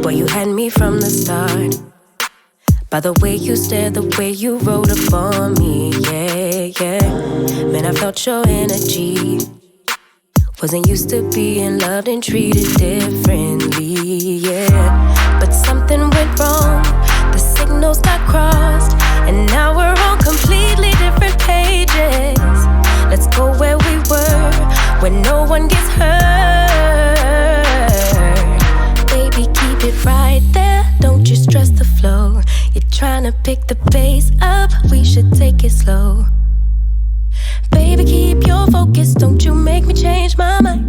Boy, you had me from the start. By the way you stared, the way you wrote upon me, yeah, yeah. Man, I felt your energy. Wasn't used to being loved and treated differently, yeah. But something went wrong, the signals got crossed, and now we're on completely different pages. Let's go where we were, where no one gets hurt. Baby, keep it right there, don't you stress the flow. You're trying to pick the pace up, we should take it slow. Baby, keep your focus, don't you make me change my mind.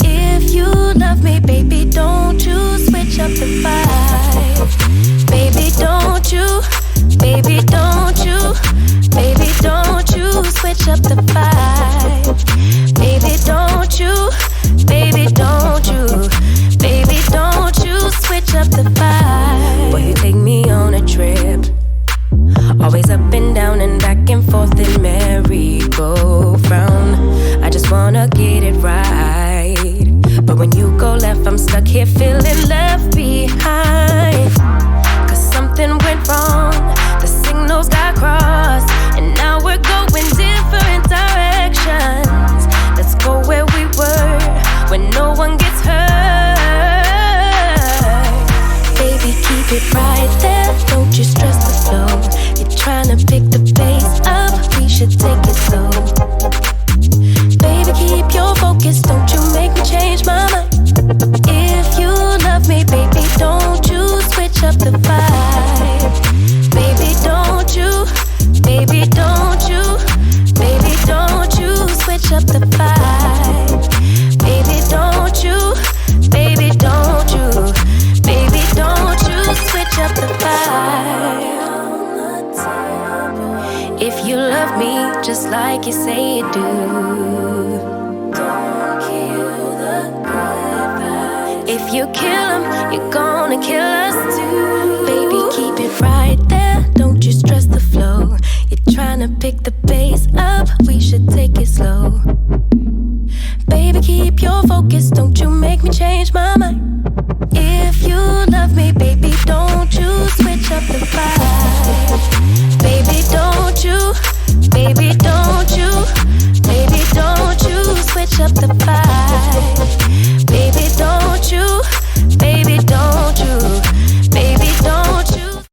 If you love me, baby, don't you switch up the vibe. Baby, don't you, baby, don't you, baby, don't you switch up the vibe. Baby, don't you, baby, don't you, baby, don't you switch up the vibe. Boy, you take me on a trip, always up and down and back and forth in merry-go-round. I just wanna get it right, but when you go left, I'm stuck here feeling left behind. Cause something went wrong, the signals got crossed, and now we're going different directions. Let's go where we were, when no one gets hurt. Baby, keep it right there, don't you stress the flow. You're trying to pick the pace up, we should take it slow. Baby, keep your focus, don't you make me change my mind. If you love me, baby, don't you switch up the vibe. Baby, don't you, baby, don't you, baby, don't you switch up the vibe. Baby, don't you, baby, don't you, baby, don't you switch up the vibe. If you love me just like you say you do, don't kill the good vibes. If you kill them, you're gonna kill us too. Baby, keep it right there, don't you stress the flow. You're trying to pick the pace up,